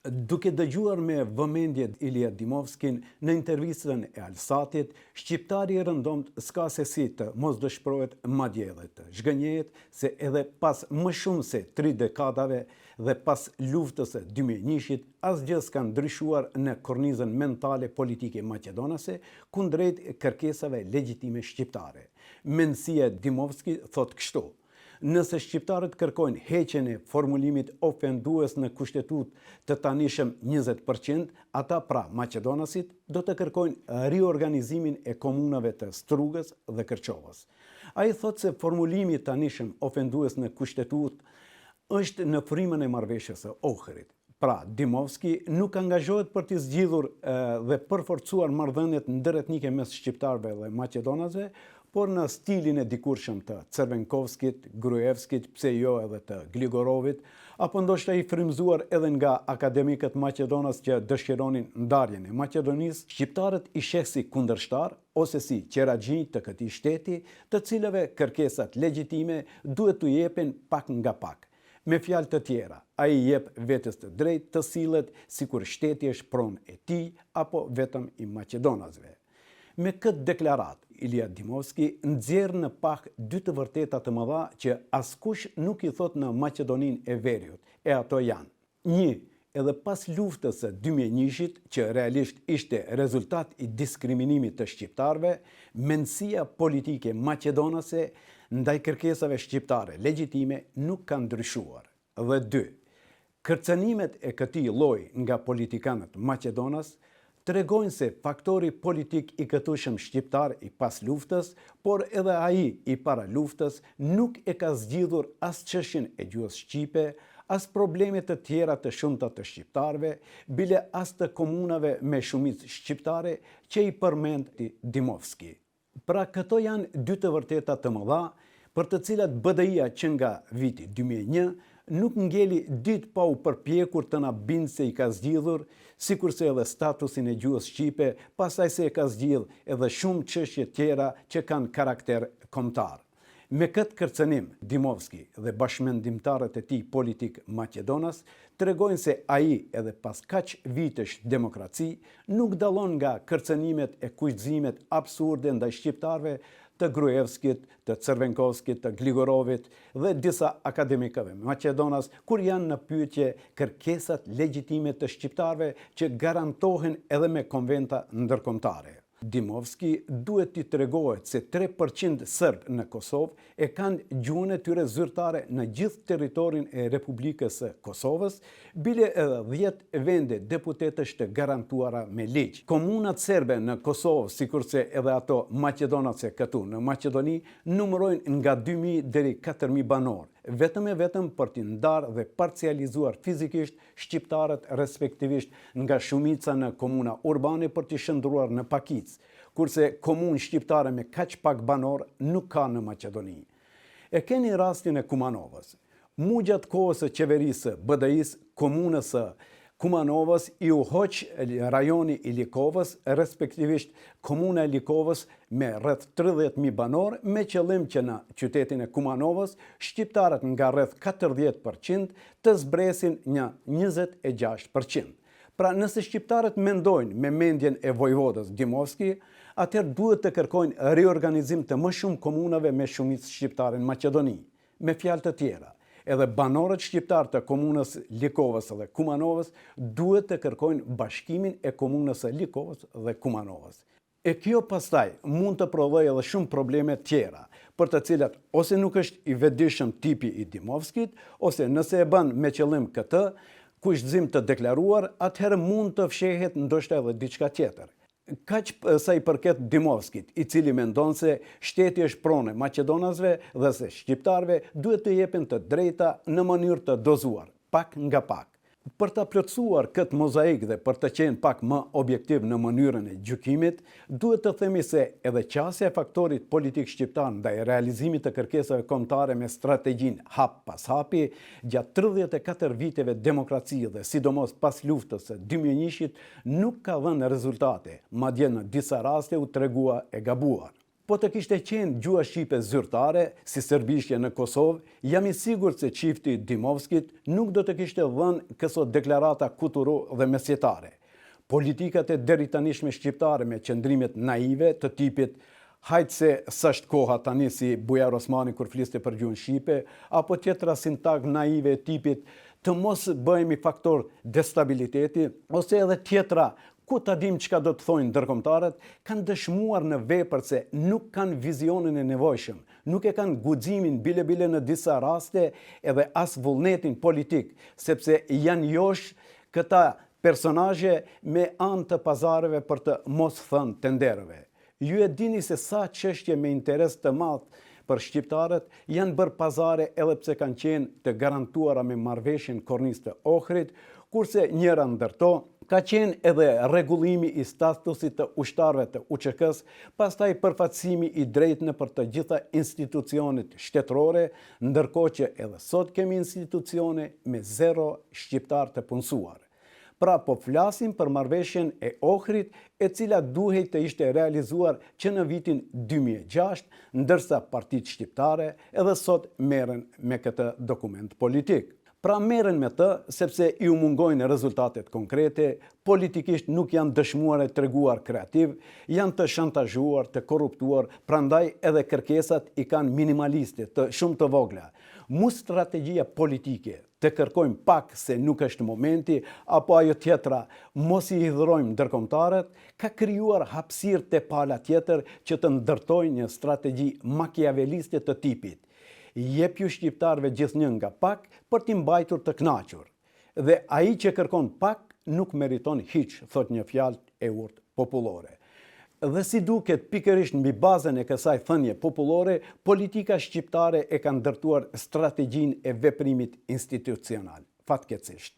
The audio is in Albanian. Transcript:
Duke dëgjuar me vëmendje Ilia Dimovskin në intervistën e Alsatit, shqiptari i rëndomt s'ka se si të mos dëshpërohet madje edhe të zhgënjehet se edhe pas më shumë se 3 dekadave dhe pas luftës së 2001-shit, asgjë s'ka ndryshuar në kornizën mentale politike maqedonase kundrejt kërkesave legjitime shqiptare. Mendësia e Dimovski thot kështu: nëse shqiptarët kërkojnë heqjen e formulimit ofendues në kushtetutë të tanishëm 20%, ata pra maqedonasit do të kërkojnë riorganizimin e komunave të Strugës dhe Kërçovës. Ai thot se formulimi tanishëm ofendues në kushtetutë është në frymën e marrëveshjes së Ohrit. Pra, Dimovski nuk angazhohet për të zgjidhur dhe përforcuar marrëdhëniet ndërretnike mes shqiptarëve dhe maqedonasve, por në stilin e dikurshëm të Cervenkovskit, Gruevskit, pse jo edhe të Gligorovit, apo ndoshta i frymzuar edhe nga akademikët maqedonas që dëshironin ndarjen e Maqedonisë, shqiptarët i sheh si kundërshtar ose si qeraxhinj të këtij shteti, të cilëve kërkesat legjitime duhet t'u jepen pak nga pak. Me fjalë të tjera, ai jep vetes të drejtë të sillet sikur shteti është pronë e tij apo vetëm i maqedonasve. Me këtë deklarat, Ilia Dimovski nxjerr në pak 2 të vërteta të mëdha që askush nuk i thot në Maqedoninë e Veriut, e ato janë: 1. Edhe pas luftës së 2001-shit, që realisht ishte rezultat i diskriminimit të shqiptarëve, mendësia politike maqedonase ndaj kërkesave shqiptare legjitime nuk ka ndryshuar. Dhe 2. Kërcënimet e këtij lloji nga politikanët maqedonas tregojnë se faktori politik i këtueshëm shqiptar i pas luftës, por edhe ai i para luftës, nuk e ka zgjidhur as çështjen e gjuhës shqipe, as problemet të tjera të shumta të shqiptarëve, bile as të komunave me shumicë shqiptare që i përmend Dimovski. Pra, këto janë 2 të vërteta të mëdha, për të cilat BDI-a që nga viti 2001 nuk ngeli ditë pa u përpjekur të na bindë se i ka zgjidhur, sikurse edhe statusin e gjuhës shqipe, pastaj se e ka zgjidhur edhe shumë çështje tjera që kanë karakter kombëtar. Me këtë kërcënim, Dimovski dhe bashkëmendimtarët e tij politik maqedonas tregojnë se ai edhe pas kaq vitesh demokraci nuk dallon nga kërcënimet e kushtimet absurde ndaj shqiptarëve të Gruevskit, të Cervenkovskit, të Gligorovit dhe disa akademikëve maqedonas kur janë në pyetje kërkesat legjitime të shqiptarëve që garantohen edhe me konventa ndërkombëtare. Dimovski duhet t'i tregohet se 3% Serb në Kosovë e kanë gjuhën e tyre zyrtare në gjithë territorin e Republikës së Kosovës, bile edhe 10 vende deputetësh të garantuara me ligj. Komunat serbe në Kosovë, sikurse edhe ato maqedonase këtu në Maqedoni, numërojnë nga 2000 deri 4000 banor, vetëm e vetëm për t'i ndarë dhe parcializuar fizikisht shqiptarët respektivisht nga shumica në komuna urbane për t'i shndruar në pakic, kurse komunë shqiptare me kaq pak banor nuk ka në Maqedoni. E keni rastin e Kumanovës. Mu gjatë kohës së qeverisë BDI-s, komunës së Kumanovës i u hoq rajoni i Likovës, respektivisht komuna e Likovës me rreth 30.000 banor, me qëllim që në qytetin e Kumanovës shqiptarët nga rreth 40% të zbresin një 26%. Pra, nëse shqiptarët mendojnë me mendjen e vojvodës Dimovski, atëherë duhet të kërkojnë riorganizim të më shumë komunave me shumicë shqiptare në Maqedoni. Me fjalë të tjera, edhe banorët shqiptar të komunës Likovës dhe Kumanovës duhet të kërkojnë bashkimin e komunës së Likovës dhe Kumanovës. E kjo pastaj mund të provojë edhe shumë probleme tjera, për të cilat ose nuk është i vetëdijshëm tipi i Dimovskit, ose nëse e bën me qëllim këtë kushtëzim të deklaruar, atëherë mund të fshehet ndoshta edhe diçka tjetër. Kaq sa i përket Dimovskit, i cili mendon se shteti është pronë e maqedonasve dhe se shqiptarëve duhet të jepen të drejta në mënyrë të dozuar, pak nga pak. Për ta plotësuar këtë mozaik dhe për të qenë pak më objektiv në mënyrën e gjykimit, duhet të themi se edhe qasja e faktorit politik shqiptar ndaj realizimit të kërkesave kombëtare me strategjinë hap pas hapi gjatë 34 viteve demokraci dhe sidomos pas luftës së 2001-shit nuk ka dhënë rezultate, madje në disa raste u tregua e gabuar. Po të kishte qenë gjua shqipe zyrtare, si serbishja në Kosovë, jam i sigurt se çifti Dimovskit nuk do të kishte dhënë këso deklarata kuturu dhe mesjetare. Politikat e deritanishme shqiptare me qëndrimet naive të tipit hajtë se s'është koha tani si Bujar Osmani kur fliste për gjuhën shqipe, apo tjetra sintag naive e tipit të mos bëhemi faktor destabiliteti, ose edhe tjetra ku ta dim çka do të thojnë ndërkombëtarët, kanë dëshmuar në vepër se nuk kanë vizionin e nevojshëm, nuk e kanë guximin bile në disa raste edhe as vullnetin politik, sepse janë josh këta personazhe me anë të pazareve për të mos thënë tenderëve. Ju e dini se sa çështje me interes të madh për shqiptarët janë bërë pazare edhe pse kanë qenë të garantuara me marrëveshjen kornis të Ohrit, kurse njëra ndërto ka qenë edhe rregullimi i statusit të ushtarëve të UÇK-s, pastaj përfaqësimi i drejtë nëpër të gjitha institucionet shtetërore, ndërkohë që edhe sot kemi institucione me 0 shqiptar të punësuar. Pra po flasim për marrëveshjen e Ohrit, e cila duhej të ishte realizuar që në vitin 2006, ndërsa partitë shqiptare edhe sot merren me këtë dokument politik. Pra merren me të sepse i mungojnë rezultatet konkrete, politikisht nuk janë dëshmuar e treguar kreativ, janë të shantazhuar, të korruptuar, prandaj edhe kërkesat i kanë minimaliste, të shumë të vogla. Mu strategjia politike të kërkojmë pak se nuk është momenti, apo ajo tjetra, mos i hidhrojmë ndërkombëtarët, ka krijuar hapësirë te pala tjetër që të ndërtojnë një strategji makiaveliste të tipit. Jep ju shqiptarëve gjithnjë nga pak për t'i mbajtur të kënaqur. Dhe ai që kërkon pak nuk meriton hiç, thot një fjalë e urtë popullore. Dhe si duket pikërisht mbi bazën e kësaj thënie popullore, politika shqiptare e ka ndërtuar strategjinë e veprimit institucional, fatkeqësisht.